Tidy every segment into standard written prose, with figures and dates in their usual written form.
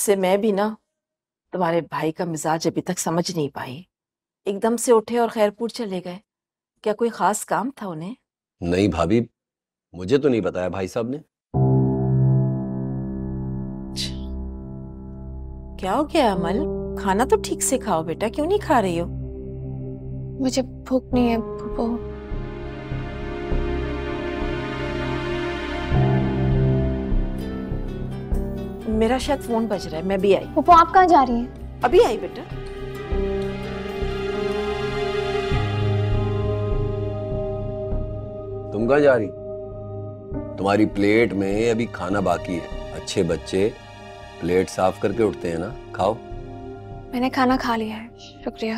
वैसे मैं भी ना तुम्हारे भाई का मिजाज अभी तक समझ नहीं पाई। एकदम से उठे और खैरपुर चले गए। क्या कोई खास काम था उन्हें? नहीं भाभी, मुझे तो नहीं बताया भाई साहब ने। क्या हो गया अमल? खाना तो ठीक से खाओ बेटा, क्यों नहीं खा रही हो? मुझे भूख नहीं है फूफो। मेरा शायद फोन बज रहा है, मैं भी आई। फूफो आप कहाँ जा रही हैं? अभी आई बेटा। तुम कहाँ जा रही? तुम्हारी प्लेट में अभी खाना बाकी है। अच्छे बच्चे प्लेट साफ करके उठते हैं ना, खाओ। मैंने खाना खा लिया है, शुक्रिया।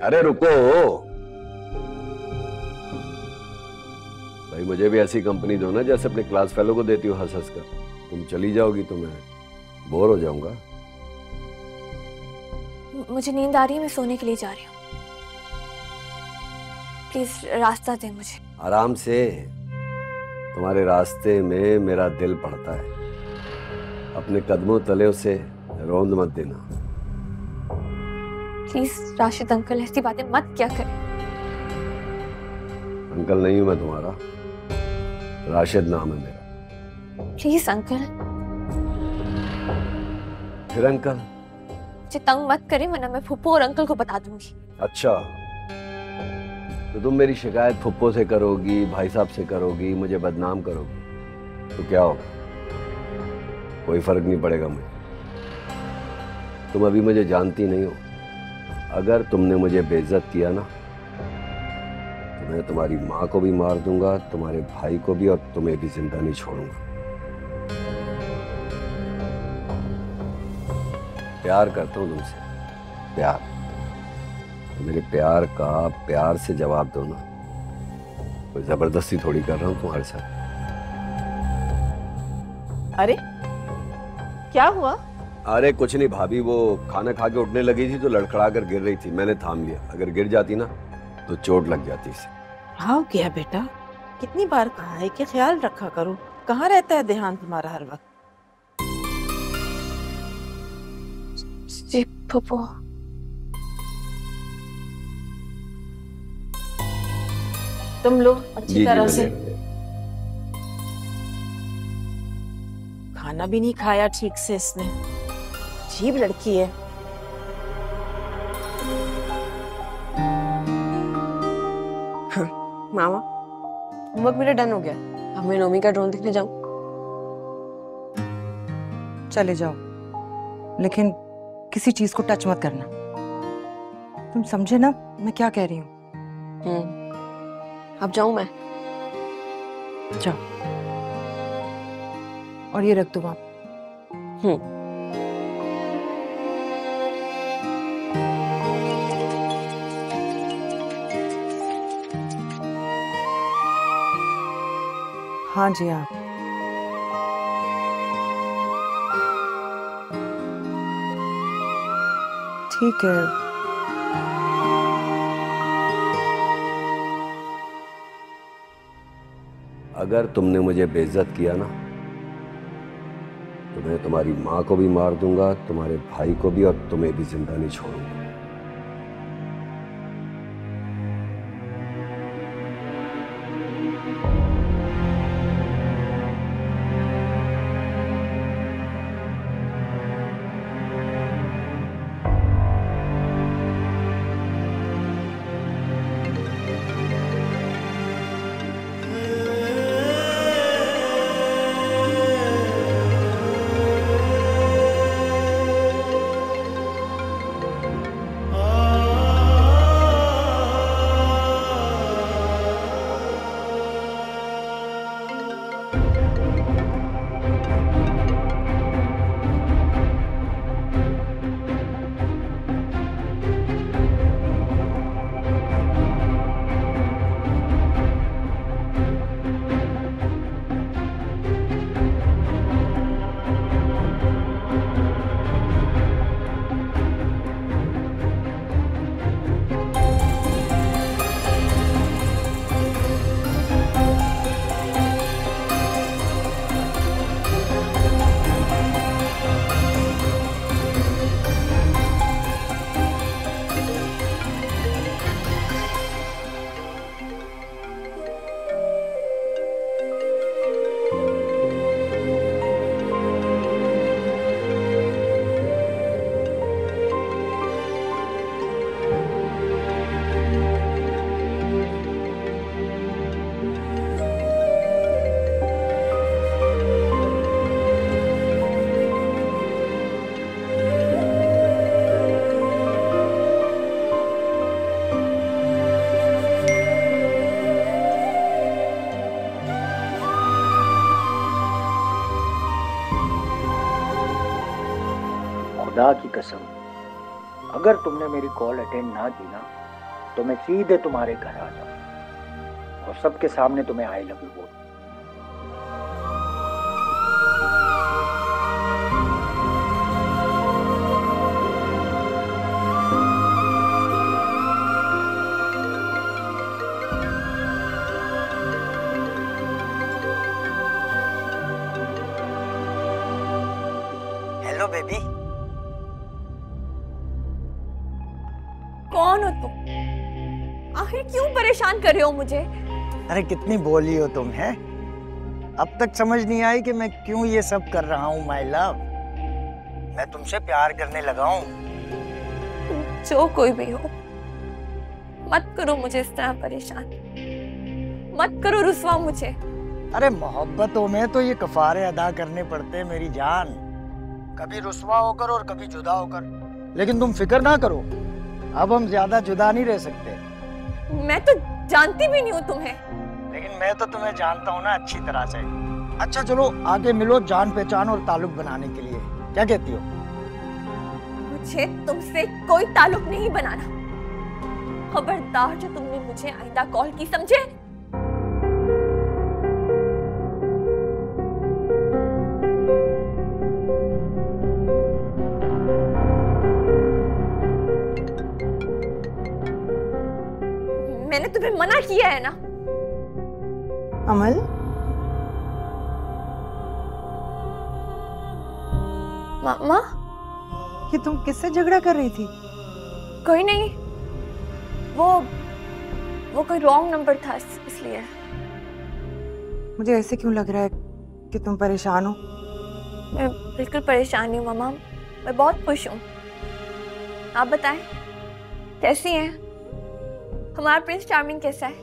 अरे रुको भाई, मुझे भी ऐसी कंपनी दो ना जैसे अपने क्लास फेलो को देती हो हंस हंस कर। तुम चली जाओगी तो मैं बोर हो जाऊंगा। मुझे नींद आ रही है, मैं सोने के लिए जा रही हूँ। प्लीज रास्ता दे मुझे। आराम से, तुम्हारे रास्ते में मेरा दिल पड़ता है। अपने कदमों तले उसे रौंद मत देना। प्लीज राशिद अंकल ऐसी बातें मत क्या करें। अंकल नहीं हूं मैं तुम्हारा, राशिद नाम है मेरा। Please uncle. फिर अंकल? मुझे तंग मत करें वरना मैं फूफो और अंकल को बता दूंगी। अच्छा, तो तुम मेरी शिकायत फुप्पो से करोगी, भाई साहब से करोगी, मुझे बदनाम करोगी, तो क्या होगा? कोई फर्क नहीं पड़ेगा मुझे। तुम अभी मुझे जानती नहीं हो। अगर तुमने मुझे बेइज्जत किया ना तो मैं तुम्हारी माँ को भी मार दूंगा, तुम्हारे भाई को भी, और तुम्हें भी जिंदा नहीं छोड़ूंगा। प्यार करता हूं तुमसे, प्यार। तो मेरे प्यार का प्यार से जवाब दो ना। कोई जबरदस्ती थोड़ी कर रहा हूं तुम्हारे साथ। अरे क्या हुआ? अरे कुछ नहीं भाभी, वो खाना खा के उठने लगी थी तो लड़खड़ा कर गिर रही थी, मैंने थाम लिया। अगर गिर जाती ना तो चोट लग जाती इसे। हाँ क्या बेटा, कितनी बार कहा है कि ख्याल रखा करो। कहाँ रहता है ध्यान तुम्हारा हर वक्त? जी फूफो। तुम लोग अच्छी तरह से खाना भी नहीं खाया ठीक से इसने। अजीब लड़की है। मामा, होमवर्क मेरा डन हो गया। अब मैं नोमी का ड्रोन देखने जाऊं? चले जाओ, लेकिन किसी चीज को टच मत करना। तुम समझे ना मैं क्या कह रही हूँ? अब जाऊं मैं? जाओ, और ये रख दो वहां। हाँ जी हाँ। ठीक है। अगर तुमने मुझे बेइज्जत किया ना तो मैं तुम्हारी माँ को भी मार दूंगा, तुम्हारे भाई को भी, और तुम्हें भी जिंदा नहीं छोड़ूंगा। खुदा की कसम, अगर तुमने मेरी कॉल अटेंड ना की ना तो मैं सीधे तुम्हारे घर आ जाऊं और सबके सामने तुम्हें आई लव यू बोल। Hello baby. कौन हो तुम? आखिर क्यों परेशान कर रहे हो मुझे? अरे कितनी बोली हो तुम, है? अब तक समझ नहीं आई कि मैं क्यों ये सब कर रहा हूँ माय लव। मैं तुमसे प्यार करने लगा हूँ। जो कोई भी हो, मत करो मुझे इस तरह परेशान, मत करो रुस्वा मुझे। अरे मोहब्बतों में तो ये कफारे अदा करने पड़ते हैं मेरी जान, कभी रुस्वा होकर और कभी जुदा होकर। लेकिन तुम फिक्र ना करो, अब हम ज्यादा जुदा नहीं रह सकते। मैं तो जानती भी नहीं हूँ तुम्हें। लेकिन मैं तो तुम्हें जानता हूँ ना अच्छी तरह से। अच्छा चलो आगे मिलो, जान पहचान और ताल्लुक बनाने के लिए। क्या कहती हो? मुझे तुमसे कोई ताल्लुक नहीं बनाना। खबरदार जो तुमने मुझे आइंदा कॉल की, समझे? मैंने तुम्हें मना किया है ना। अमल, मामा, ये तुम किससे झगड़ा कर रही थी? कोई नहीं, वो कोई रॉन्ग नंबर था इसलिए। मुझे ऐसे क्यों लग रहा है कि तुम परेशान हो? मैं बिल्कुल परेशान नहीं हूँ मामा, मैं बहुत खुश हूँ। आप बताएं, कैसी हैं? हमारा प्रिंस चार्मिंग कैसा है?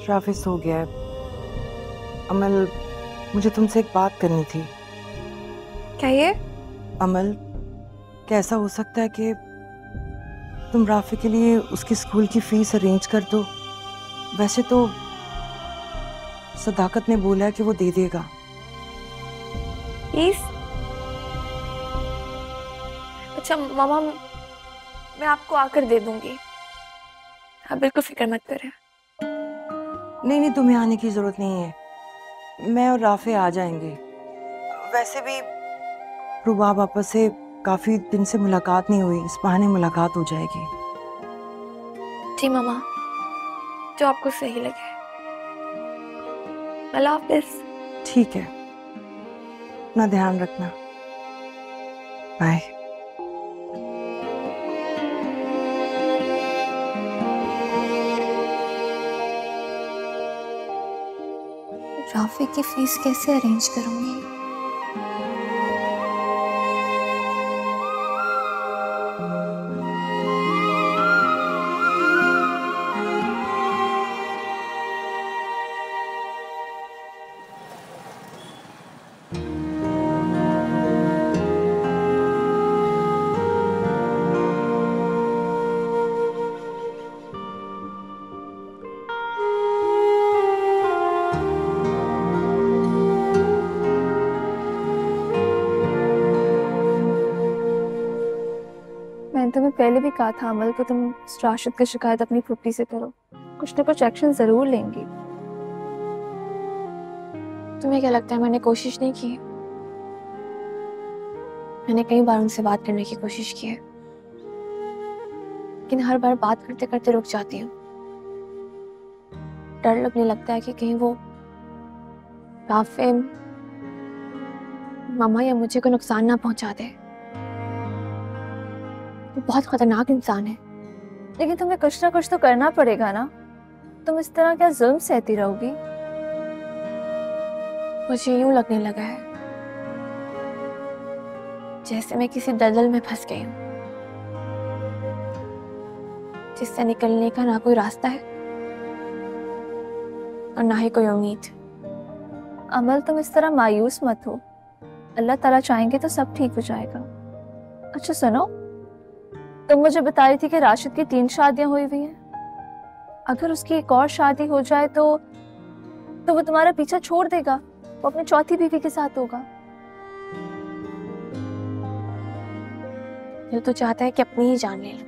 राफी सो गया है। अमल, मुझे तुमसे एक बात करनी थी। क्या ये? अमल, क्या ऐसा हो सकता है कि तुम राफी के लिए उसकी स्कूल की फीस अरेंज कर दो? वैसे तो सदाकत ने बोला है कि वो दे देगा। प्लीज। अच्छा मामा, मैं आपको आकर दे दूंगी, आप बिल्कुल फिक्र मत करें। नहीं नहीं, तुम्हें आने की जरूरत नहीं है, मैं और राफे आ जाएंगे। वैसे भी रुबाब आपस से काफी दिन से मुलाकात नहीं हुई, इस बहाने मुलाकात हो जाएगी। जी मामा, जो आपको सही लगे। अल्लाह हाफिज। ठीक है, अपना ध्यान रखना। बाय। राफी की फीस कैसे अरेंज करूंगी? मैंने तुम्हें पहले भी कहा था अमल को, तुम राशिद की शिकायत अपनी फूफी से करो, कुछ ना कुछ एक्शन जरूर लेंगी। तुम्हें क्या लगता है मैंने कोशिश नहीं की? मैंने कई बार उनसे बात करने की कोशिश की है, लेकिन हर बार बात करते करते रुक जाती हूँ। डर लगने लगता है कि कहीं वो राफे मामा या मुझे को नुकसान ना पहुंचा दे। वो बहुत खतरनाक इंसान है। लेकिन तुम्हें कुछ ना कुछ तो करना पड़ेगा ना, तुम इस तरह क्या जुल्म सहती रहोगी? मुझे यूं लगने लगा है जैसे मैं किसी दलदल में फंस गई हूं, जिससे निकलने का ना कोई रास्ता है और ना ही कोई उम्मीद। अमल, तुम इस तरह मायूस मत हो, अल्लाह ताला चाहेंगे तो सब ठीक हो जाएगा। अच्छा सुनो, तुम मुझे बता रही थी कि राशिद की 3 शादियां हुई हुई हैं। अगर उसकी एक और शादी हो जाए तो वो तुम्हारा पीछा छोड़ देगा, वो अपनी चौथी बीवी के साथ होगा। दिल तो चाहता है कि अपनी ही जान ले लूं।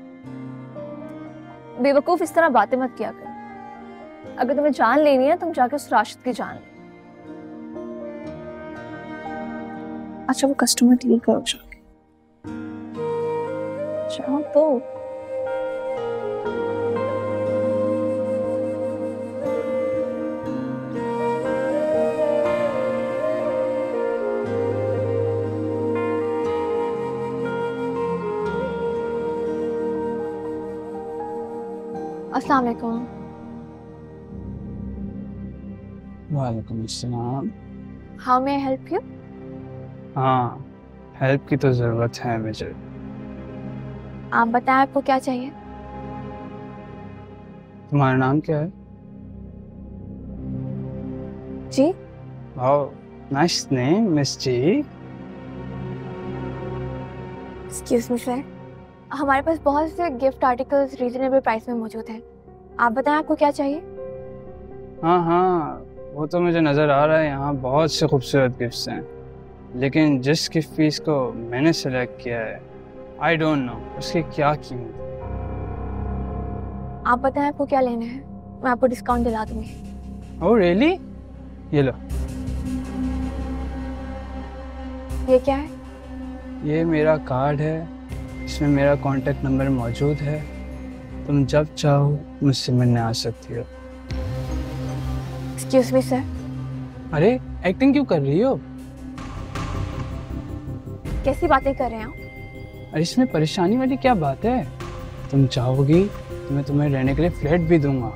बेवकूफ इस तरह बातें मत किया कर। अगर तुम्हें जान लेनी है तुम जाके उस राशिद की जान लो। अच्छा वो कस्टमर डील करो जाके। जाओ तो। अस्सलाम वालेकुम। वालेकुम अस्सलाम। How may I help you? हाँ, हेल्प की तो ज़रूरत है मुझे। आप बताएं आपको क्या चाहिए? तुम्हारा नाम क्या है? जी? वाओ, नाइस नेम मिस जी। एक्सक्यूज मी सर, हमारे पास बहुत से गिफ्ट आर्टिकल्स रीजनेबल प्राइस में मौजूद हैं। आप बताएं आपको क्या चाहिए? हाँ हाँ, वो तो मुझे नज़र आ रहा है, यहाँ बहुत से खूबसूरत गिफ्ट्स हैं, लेकिन जिस गिफ्ट पीस को मैंने सेलेक्ट किया है आई डोंट नो उसकी क्या कीमत है। आप बताएं आपको क्या लेना है, मैं आपको डिस्काउंट दिला दूंगी। Oh really? ये लो। ये क्या है? ये मेरा कार्ड है, इसमें मेरा कॉन्टेक्ट नंबर मौजूद है, तुम जब चाहो मुझसे मिलने आ सकती हो। Excuse me sir. अरे एक्टिंग क्यों कर रही हो? कैसी बातें कर रहे हैं आप? अरे इसमें परेशानी वाली क्या बात है? तुम चाहोगी तो मैं तुम्हें रहने के लिए फ्लैट भी दूंगा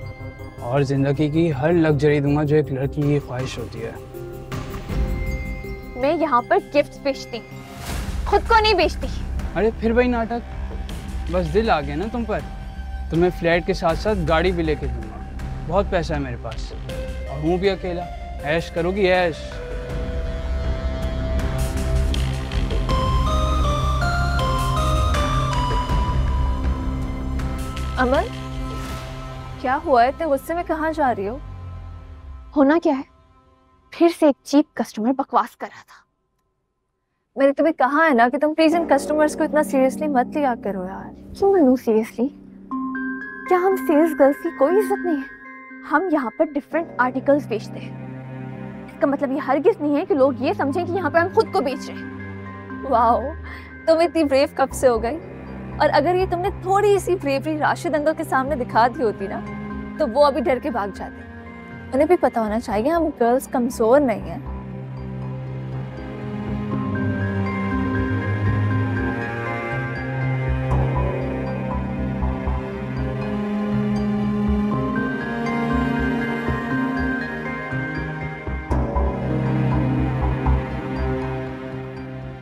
और जिंदगी की हर लग्जरी दूंगा जो एक लड़की की ख्वाहिश होती है। मैं यहाँ पर गिफ्ट्स बेचती, खुद को नहीं बेचती। अरे फिर वही नाटक, बस दिल आ गया ना तुम पर। तुम्हें फ्लैट के साथ साथ गाड़ी भी लेके दूंगा, बहुत पैसा है मेरे पास और हूँ भी अकेला। ऐश करोगी ऐश। अमन क्या हुआ है? इतने गुस्से में कहाँ जा रही हो? होना क्या है? फिर से एक चीप कस्टमर बकवास कर रहा था। मैंने तुम्हें कहा है ना कि तुम प्लीज इन कस्टमर्स को इतना सीरियसली मत लिया करो यार। क्यों मैं लूं सीरियसली? क्या हम सेल्स गर्ल्स की कोई इज्जत नहीं है? हम यहाँ पर डिफरेंट आर्टिकल्स बेचते हैं। इसका मतलब ये हरगिज नहीं है कि लोग ये समझें कि यहाँ पर हम खुद को बेच रहे हैं। वाओ, तुम इतनी ब्रेव कब से हो गई? और अगर ये तुमने थोड़ी सी ब्रेवरी राशिद अंकल के सामने दिखा दी होती ना तो वो अभी डर के भाग जाते। उन्हें भी पता होना चाहिए हम गर्ल्स कमजोर नहीं है।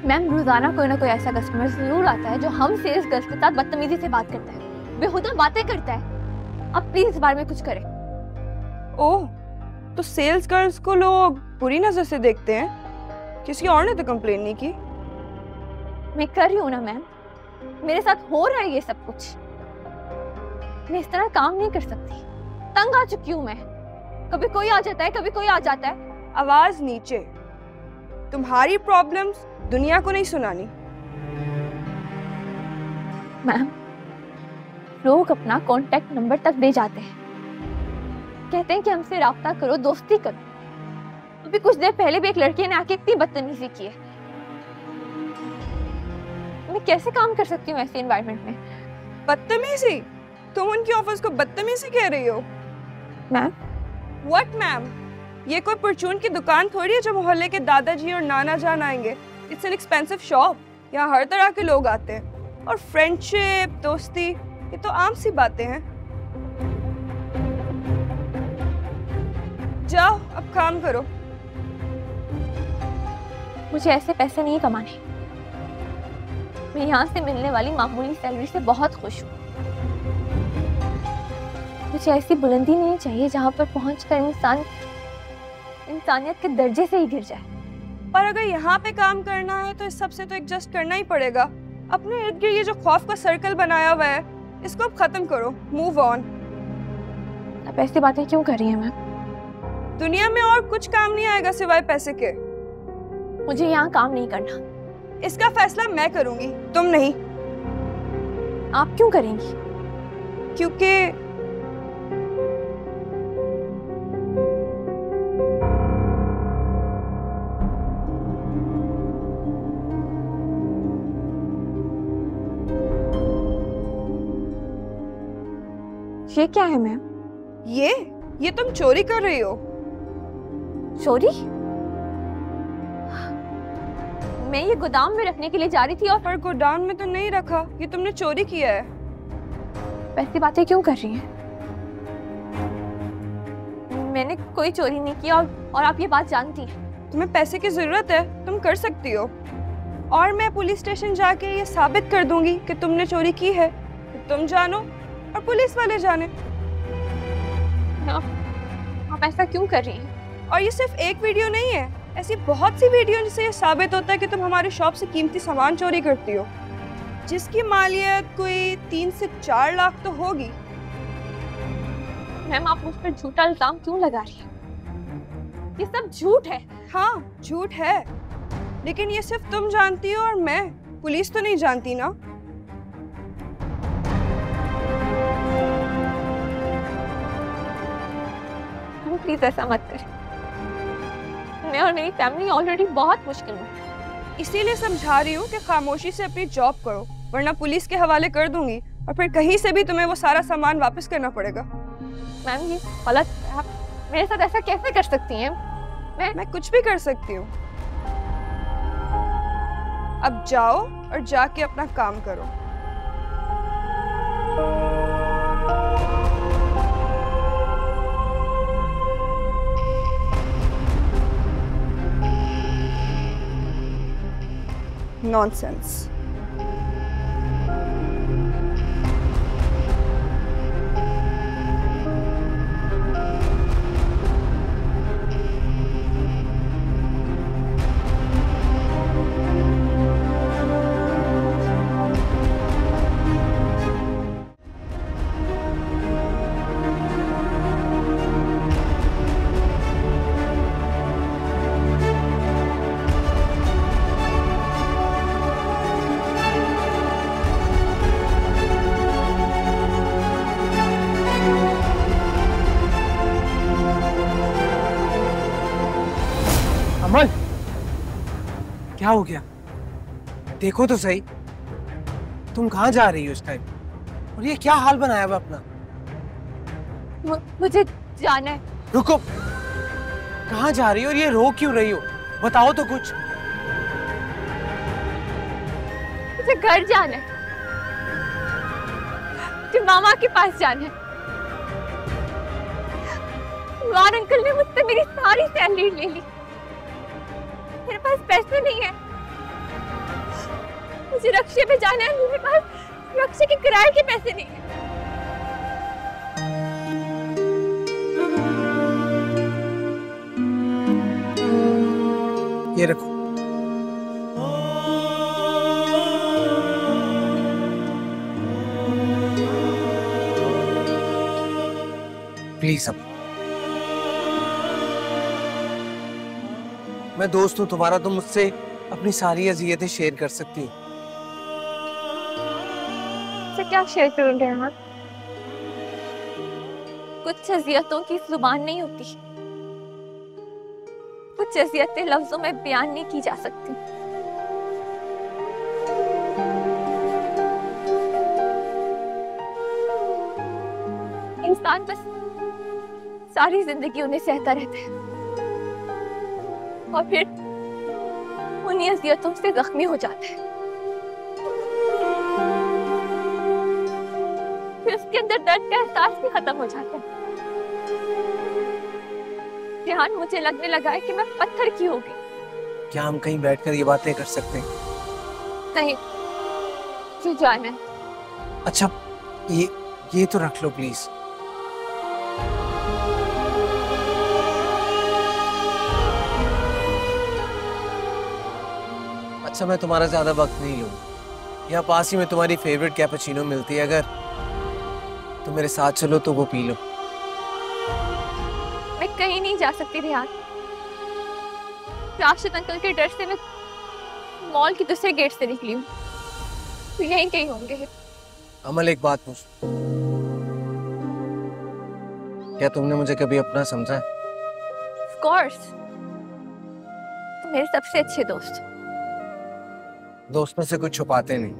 मैम रोजाना कोई ना कोई ऐसा कस्टमर जरूर आता है जो हम सेल्स गर्ल्स के साथ बदतमीजी से बात करता है, बेहुदा बातें करता है। अब प्लीज इस बारे में कुछ करें। ओह, तो सेल्स गर्ल्स को लोग बुरी नजर से देखते हैं? किसी और ने तो कंप्लेन नहीं की। मैं कर रही हूँ ना मैम, मेरे साथ हो रहा है ये सब कुछ। मैं इस तरह काम नहीं कर सकती, तंग आ चुकी हूँ मैं। कभी कोई आ जाता है, कभी कोई आ जाता है। आवाज नीचे। तुम्हारी प्रॉब्लम्स दुनिया को नहीं सुनानी। मैम लोग अपना कांटेक्ट नंबर तक दे जाते हैं, कहते हैं कि हमसे राब्ता करो, दोस्ती करो। अभी कुछ देर पहले भी एक लड़की ने आके इतनी बदतमीजी की है। मैं कैसे काम कर सकती हूँ ऐसे एनवायरनमेंट में? बदतमीजी? तुम उनकी ऑफिस को बदतमीजी कह रही हो? Ma'am what ma'am? ये कोई परचून की दुकान थोड़ी है जो मोहल्ले के दादाजी और नाना जान आएंगे। इट्स एन एक्सपेंसिव शॉप, यहाँ हर तरह के लोग आते हैं। और फ्रेंडशिप, दोस्ती, ये तो आम सी बातें हैं। जाओ अब काम करो। मुझे ऐसे पैसे नहीं कमाने। मैं यहाँ से मिलने वाली मामूली सैलरी से बहुत खुश हूँ। मुझे ऐसी बुलंदी नहीं चाहिए जहाँ पर पहुँचकर इंसान इंसानियत के दर्जे से ही गिर जाए। पर अगर यहाँ पे काम करना है तो इस सब से तो एडजस्ट करना ही पड़ेगा। अपने इर्द गिर्द ये जो खौफ का सर्कल बनाया हुआ है इसको अब खत्म करो, मूव ऑन। अब ऐसी बातें क्यों कर रही हैं मैम? दुनिया में और कुछ काम नहीं आएगा सिवाय पैसे के। मुझे यहाँ काम नहीं करना। इसका फैसला मैं करूंगी, तुम नहीं। आप क्यों करेंगी? क्योंकि ये क्या है मैम? ये तुम चोरी कर रही हो। चोरी? मैं ये गोदाम में रखने के लिए जा रही थी और पर गोदाम में तो नहीं रखा, ये तुमने चोरी किया है। ऐसी बातें क्यों कर रही हैं? मैंने कोई चोरी नहीं किया और आप ये बात जानती हैं। तुम्हें पैसे की जरूरत है, तुम कर सकती हो, और मैं पुलिस स्टेशन जाके ये साबित कर दूंगी कि तुमने चोरी की है। तुम जानो और पुलिस वाले जाने। आप ऐसा क्यों कर रही हैं? और ये सिर्फ एक वीडियो नहीं है, ऐसी बहुत सी वीडियो जिससे ये साबित होता है कि तुम हमारे शॉप से कीमती सामान चोरी करती हो, जिसकी मालियत कोई 3 से 4 लाख तो होगी। मैम, आप मुझ पर झूठा इल्जाम क्यों लगा रही हैं? ये सब झूठ है। हाँ, झूठ है, लेकिन ये सिर्फ तुम जानती हो और मैं, पुलिस तो नहीं जानती ना। प्लीज ऐसा मत करें। मैं और मेरी फैमिली ऑलरेडी बहुत मुश्किल में है। इसीलिए समझा रही हूँ कि खामोशी से अपनी जॉब करो, वरना पुलिस के हवाले कर दूंगी और फिर कहीं से भी तुम्हें वो सारा सामान वापस करना पड़ेगा। मैम, ये गलत है। आप मेरे साथ ऐसा कैसे कर सकती हैं? मैं कुछ भी कर सकती हूँ। अब जाओ और जाके अपना काम करो। Nonsense. अमल, क्या हो गया? देखो तो सही, तुम कहाँ जा रही हो इस टाइम? और ये क्या हाल बनाया हुआ अपना? मुझे जाना है। रुको, कहाँ जा रही हो और ये रो क्यों रही हो? बताओ तो कुछ। मुझे घर जाना है, मुझे मामा के पास जाना है। वार अंकल ने मुझसे मेरी सारी सैलरी ले ली। मेरे पास पैसे नहीं है। मुझे रक्शे पे जाना है, मेरे पास रक्शे के किराए के पैसे नहीं है। ये रखो। प्लीज अब मैं दोस्त हूं तुम्हारा, तुम मुझसे अपनी सारी अज़ियतें शेयर कर सकती हो। तो क्या शेयर करूं रहमान? कुछ अज़ियतों की जुबान नहीं होती, कुछ अज़ियतें लफ्जों में बयान नहीं की जा सकती। इंसान बस सारी जिंदगी उन्हें सहता रहता है और फिर उन्हीं अज़ियतों से जख्मी हो जाता है। फिर उसके अंदर दर्द का एहसास भी खत्म हो जाता है। ध्यान मुझे लगने लगा है कि मैं पत्थर की हो गई। क्या हम कहीं बैठकर ये बातें कर सकते हैं? नहीं, मुझे जाना है। अच्छा, ये तो रख लो प्लीज। अच्छा, मैं तुम्हारा ज्यादा वक्त नहीं लूंगा। यहाँ पास ही में तुम्हारी फेवरेट कैपुचिनो मिलती है, अगर तुम मेरे साथ चलो तो वो पी लो। मैं कहीं नहीं जा सकती रियान। राशिद अंकल के डर से मैं मॉल के दूसरे गेट से निकली हूँ, तो यहीं कहीं होंगे। अमल, एक बात पूछ, क्या तुमने मुझे कभी अपना समझा है? Of course, तुम मेरे सबसे अच्छे दोस्त हो। दोस्त में से कुछ छुपाते नहीं।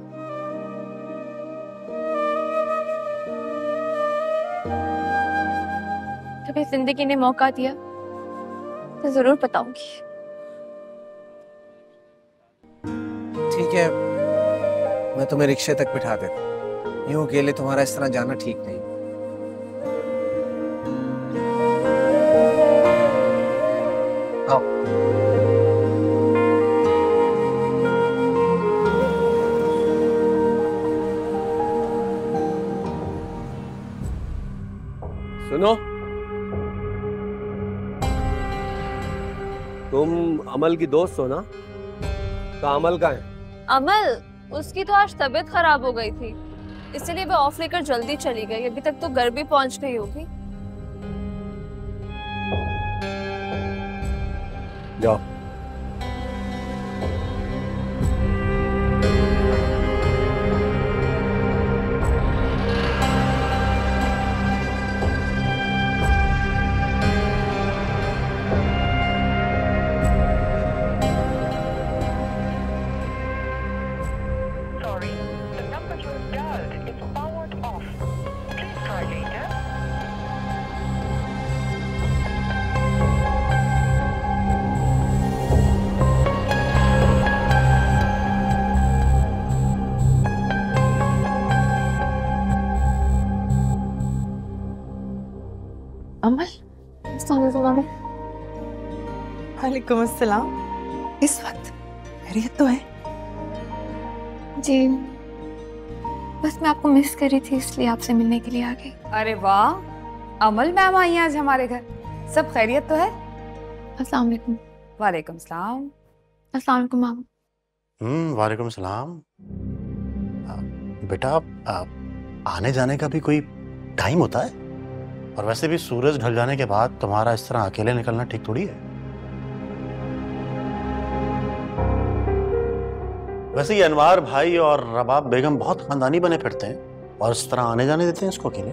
कभी जिंदगी ने मौका दिया तो जरूर बताऊंगी। ठीक है, मैं तुम्हें रिक्शे तक बिठा देता हूँ। यूं अकेले तुम्हारा इस तरह जाना ठीक नहीं। आओ। सुनो, तुम अमल की दोस्त हो ना? तो अमल कहाँ है? अमल, उसकी तो आज तबीयत खराब हो गई थी, इसलिए वो ऑफ लेकर जल्दी चली गई। अभी तक तो घर भी पहुंच गई होगी। जाओ। अमल, वालेकुम अस्सलाम। इस वक्त खैरियत तो है? जी, बस मैं आपको मिस कर रही थी, इसलिए आपसे मिलने के लिए आ गई। अरे वाह, अमल मैम आई हैं आज हमारे घर। सब खैरियत तो है? अस्सलाम वालेकुम। वालेकुम सलाम। अस्सलाम वालेकुम माम। वालेकुम सलाम। बेटा, आने जाने का भी कोई टाइम होता है? और वैसे भी सूरज ढल जाने के बाद तुम्हारा इस तरह अकेले निकलना ठीक थोड़ी है। वैसे ये अनवार भाई और रबाब बेगम बहुत खानदानी बने फिरते हैं और इस तरह आने जाने देते हैं इसको अकेले।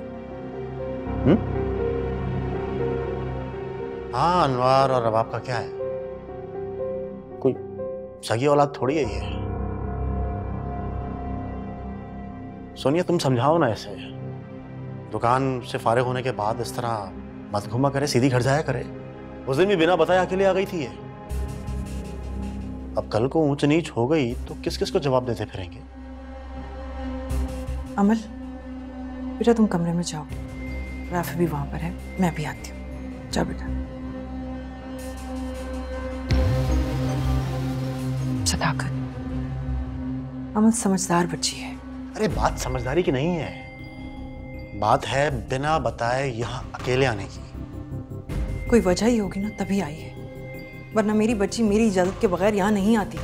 हाँ, अनवार और रबाब का क्या है, कोई सगी औलाद थोड़ी है ये। सोनिया, तुम समझाओ ना ऐसे। दुकान से फारिग होने के बाद इस तरह मत घुमा करे, सीधी घर जाया करे। उस दिन भी बिना बताए अकेले आ गई थी ये। अब कल को ऊंच नीच हो गई तो किस किस को जवाब देते फिरेंगे? अमल, बेटा तुम कमरे में जाओ, राफी भी वहां पर है, मैं भी आती हूँ। जाओ बेटा। सदाकत, अमल समझदार बच्ची है। अरे बात समझदारी की नहीं है, बात है बिना बताए यहाँ अकेले आने की। कोई वजह ही होगी ना, तभी आई है, वरना मेरी बच्ची मेरी इजाजत के बगैर यहाँ नहीं आती।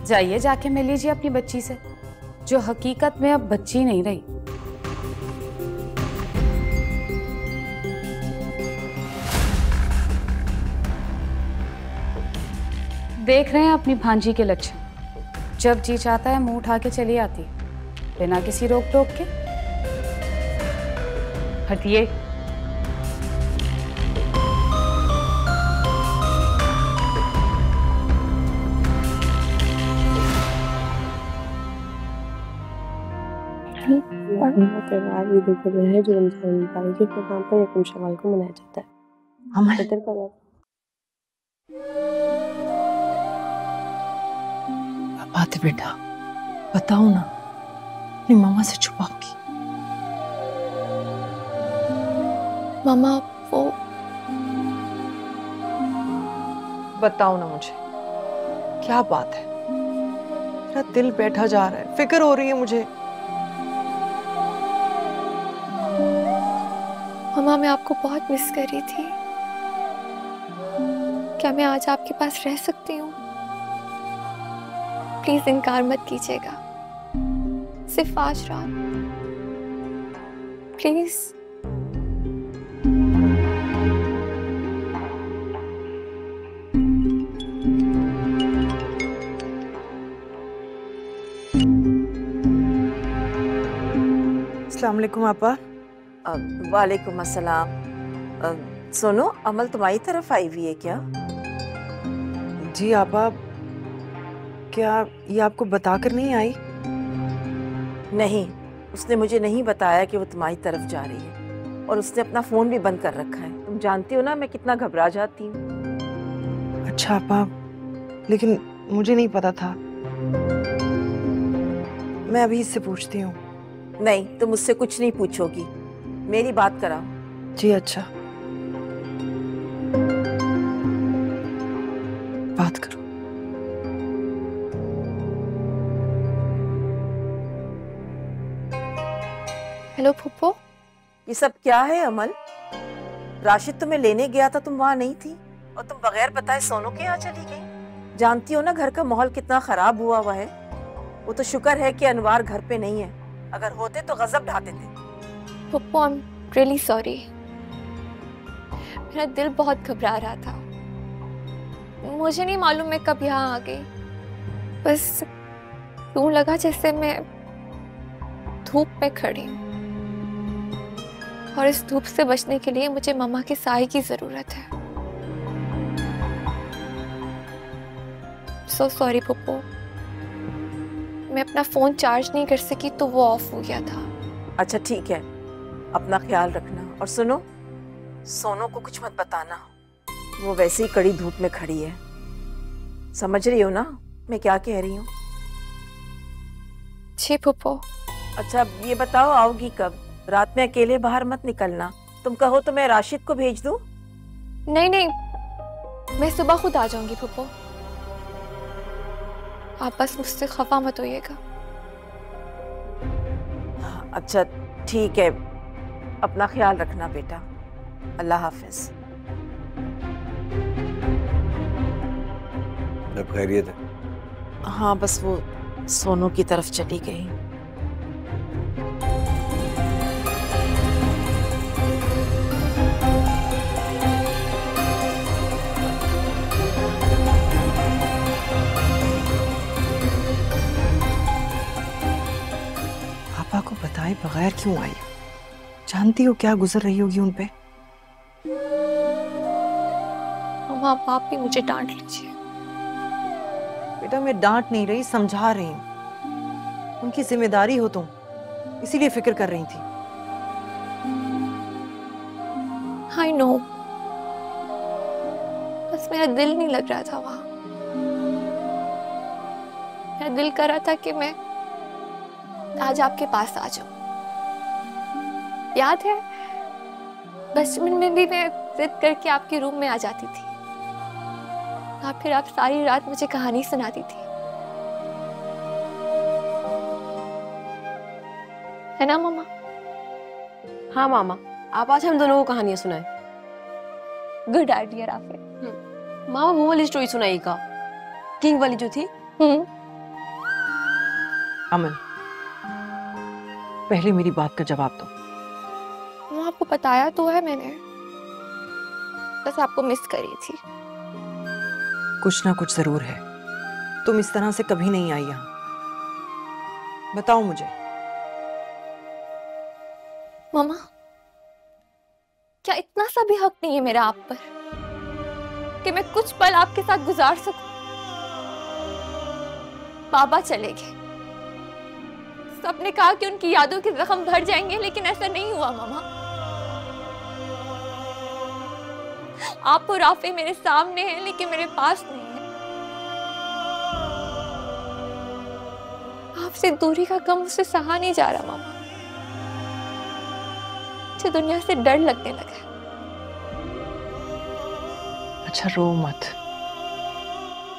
जाइए, जाके मिल लीजिए अपनी बच्ची से, जो हकीकत में अब बच्ची नहीं रही। देख रहे हैं अपनी भांजी के लक्षण, जब जी चाहता है मुंह उठा के चली आती, बिना किसी रोक टोक के। हटिए। त्योहार ईद उल फितर है जो रमजान मुबारक के पैगाम पर यकम शवाल को मनाया जाता है। फितर का बात है बेटा, बताओ ना, अपनी मामा से छुपाओगी? मामा, वो बताओ ना मुझे, क्या बात है? मेरा दिल बैठा जा रहा है, फिक्र हो रही है मुझे। मामा, मैं आपको बहुत मिस कर रही थी। क्या मैं आज आपके पास रह सकती हूँ? प्लीज इनकार मत कीजिएगा, सिर्फ आज रात, प्लीज। अस्सलाम वालेकुम आपा। वालेकुम अस्सलाम। सुनो, अमल तुम्हारी तरफ आई हुई है क्या? जी आपा, क्या ये आपको बताकर नहीं आई? नहीं, उसने मुझे नहीं बताया कि वो तुम्हारी तरफ जा रही है, और उसने अपना फोन भी बंद कर रखा है। तुम जानती हो ना मैं कितना घबरा जाती हूँ। अच्छा आपा, लेकिन मुझे नहीं पता था। मैं अभी इससे पूछती हूँ। नहीं, तुम मुझसे कुछ नहीं पूछोगी, मेरी बात कराओ। जी अच्छा, बात करो। हेलो फूफो। ये सब क्या है अमल? राशिद तुम्हें लेने गया था, तुम वहाँ नहीं थी, और तुम बगैर बताए सोनू के यहाँ चली गई। जानती हो ना घर का माहौल कितना खराब हुआ हुआ है। वो तो शुक्र है कि अनवार घर पे नहीं है, अगर होते तो गजब ढाते थे। फूफो, आई एम रियली सॉरी। मेरा दिल बहुत घबरा रहा था। मुझे नहीं मालूम मैं कब यहाँ आ गई। बस यूं लगा जैसे मैं धूप में खड़ी हूँ, और इस धूप से बचने के लिए मुझे मम्मा के साए की जरूरत है। सो सॉरी पप्पू, मैं अपना फोन चार्ज नहीं कर सकी तो वो ऑफ हो गया था। अच्छा ठीक है, अपना ख्याल रखना, और सुनो, सोनू को कुछ मत बताना, वो वैसे ही कड़ी धूप में खड़ी है। समझ रही हो ना मैं क्या कह रही हूँ? जी पप्पू। अच्छा अब ये बताओ, आओगी कब? रात में अकेले बाहर मत निकलना। तुम कहो तो मैं राशिद को भेज दूं? नहीं नहीं, मैं सुबह खुद आ जाऊंगी पप्पू। आप बस मुझसे खफा मत होइएगा। अच्छा ठीक है, अपना ख्याल रखना बेटा। अल्लाह हाफिज। अब खैरियत है? हाँ, बस वो सोनू की तरफ चली गई। पापा को बताए बगैर क्यों आई? जानती हो क्या गुजर रही होगी उन पे? मम्मा, आप भी मुझे डांट लीजिए। बेटा मैं डांट नहीं रही, समझा रही हूँ। उनकी जिम्मेदारी हो तुम, इसीलिए फिक्र कर रही थी। I know, बस मेरा दिल नहीं लग रहा था वहां। मेरा दिल कर रहा था कि मैं आज आपके पास आ जाऊं। याद है बचपन में भी मैं जिद करके आपके रूम में आ जाती थी, और फिर आप सारी रात मुझे कहानी सुनाती थी, है ना मामा? हाँ मामा, आप आज हम दोनों को कहानियां सुनाए। Good idea Rafe. मामा वो वाली स्टोरी सुनाइएगा, किंग वाली जो थी। अमन, पहले मेरी बात का जवाब दो। मैं आपको बताया तो है मैंने, बस आपको मिस करी थी। कुछ ना कुछ जरूर है, तुम इस तरह से कभी नहीं आई यहाँ। बताओ मुझे। मामा, क्या इतना सा भी हक नहीं है मेरा आप पर कि मैं कुछ पल आपके साथ गुजार सकूं? बाबा चले गए, सबने कहा कि उनकी यादों के जख्म भर जाएंगे, लेकिन ऐसा नहीं हुआ मामा। आप और राफे मेरे सामने हैं, लेकिन मेरे पास नहीं है। आपसे दूरी का गम मुझसे सहा नहीं जा रहा मामा। मुझे दुनिया से डर लगने लगा। अच्छा रो मत।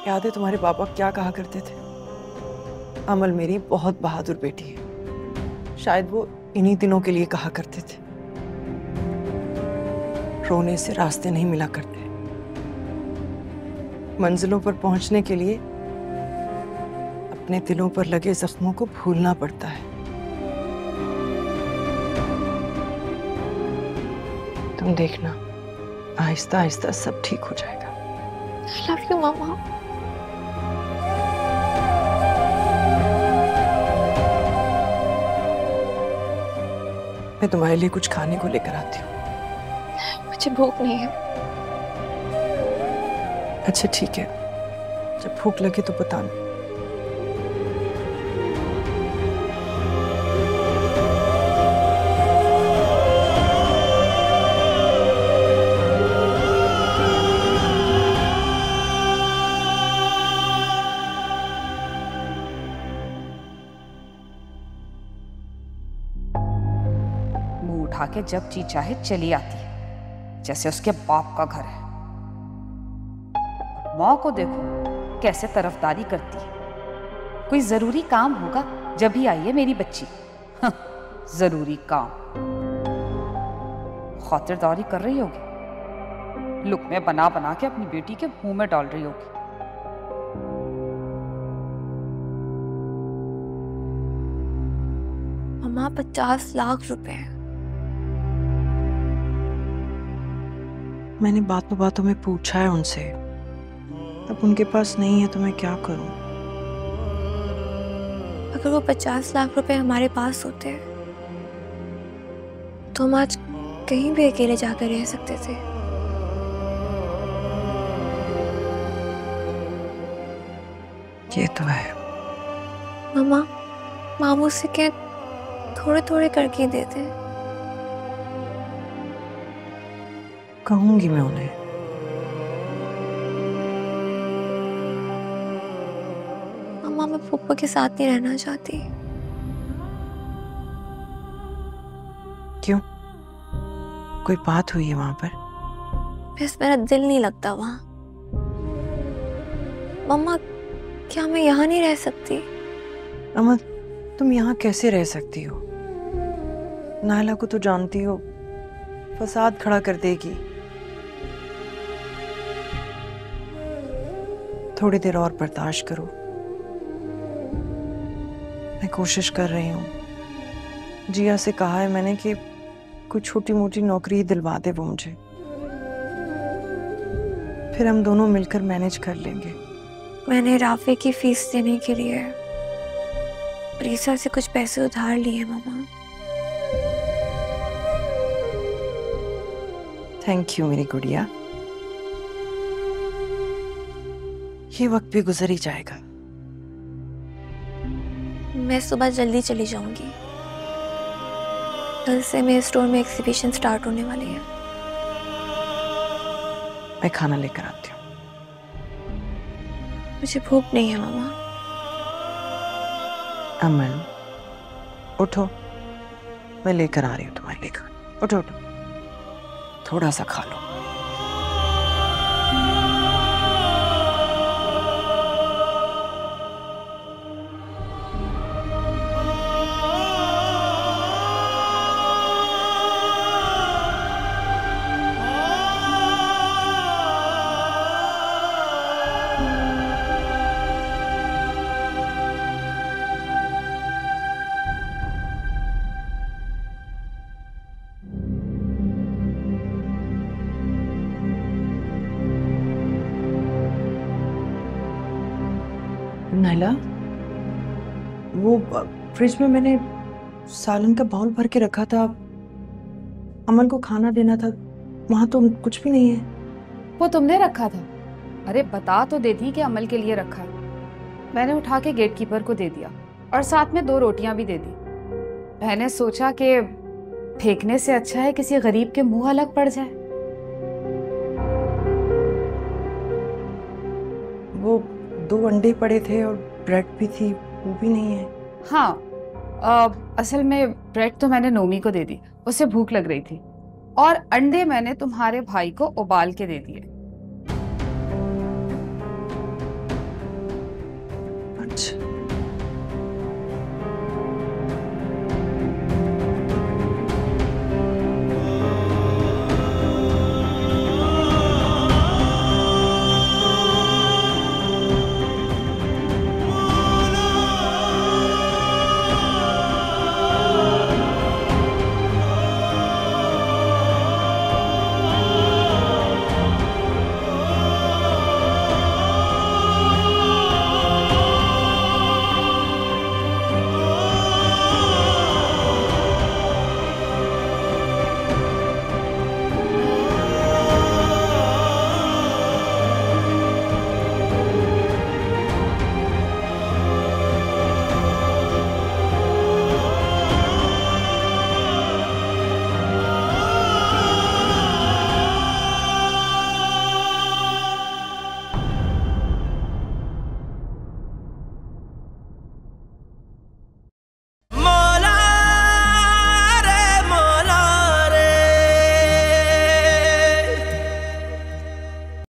याद है तुम्हारे पापा क्या कहा करते थे? अमल मेरी बहुत बहादुर बेटी है, शायद वो इन्हीं दिनों के लिए कहा करते थे। रोने से रास्ते नहीं मिला करते, मंजिलों पर पहुंचने के लिए अपने दिलों पर लगे जख्मों को भूलना पड़ता है। तुम देखना, आहिस्ता आहिस्ता सब ठीक हो जाएगा। I love you मामा। मैं तुम्हारे लिए कुछ खाने को लेकर आती हूँ। मुझे भूख नहीं है। अच्छा ठीक है, जब भूख लगे तो बताना। मुंह उठा के जब जी चाहे चली आती है, जैसे उसके बाप का घर है। माँ को देखो कैसे तरफदारी करती है। कोई जरूरी काम होगा जब ही आई है मेरी बच्ची। जरूरी काम, खातिरदारी कर रही होगी, लुकमे बना बना के अपनी बेटी के मुंह में डाल रही होगी। मम्मा 50 लाख रुपए। मैंने बातों बातों में पूछा है उनसे, अब उनके पास नहीं है तो मैं क्या करूं? अगर वो 50 लाख रुपए हमारे पास होते तो हम आज कहीं भी अकेले जाकर रह सकते थे। ये तो है। मम्मा, मामू से क्या थोड़े थोड़े करके दे दे। कहूंगी मैं उन्हें। मम्मा, मैं पप्पा के साथ नहीं रहना चाहती। क्यों? कोई बात हुई है वहां पर? बस मेरा दिल नहीं लगता वहां। मम्मा, क्या मैं यहाँ नहीं रह सकती? अमन, तुम यहाँ कैसे रह सकती हो? नायला को तो जानती हो, फसाद खड़ा कर देगी। थोड़ी देर और बर्दाश्त करो, मैं कोशिश कर रही हूँ। जिया से कहा है मैंने कि कोई छोटी मोटी नौकरी दिलवा दे वो मुझे, फिर हम दोनों मिलकर मैनेज कर लेंगे। मैंने राफे की फीस देने के लिए रीसा से कुछ पैसे उधार लिए मम्मा। थैंक यू मेरी गुड़िया। ये वक्त भी गुजर ही जाएगा। मैं सुबह जल्दी चली जाऊंगी। कल से मेरे स्टोर में एग्जीबिशन स्टार्ट होने वाली है। मैं खाना लेकर आती हूँ। मुझे भूख नहीं है मामा। अमन, उठो, मैं लेकर आ रही हूँ तुम्हारे लिए खाना। उठो उठो, थोड़ा सा खा लो। नायला, वो फ्रिज में मैंने सालन का बाउल भर के रखा था, अमन को खाना देना था, वहां तो कुछ भी नहीं है। वो तुमने रखा था? अरे बता तो देती कि अमल के लिए रखा है। मैंने उठा के गेटकीपर को दे दिया और साथ में 2 रोटियां भी दे दी। मैंने सोचा कि फेंकने से अच्छा है किसी गरीब के मुंह अलग पड़ जाए। वो 2 अंडे पड़े थे और ब्रेड भी थी, वो भी नहीं है। हाँ, असल में ब्रेड तो मैंने नोमी को दे दी, उसे भूख लग रही थी, और अंडे मैंने तुम्हारे भाई को उबाल के दे दिए।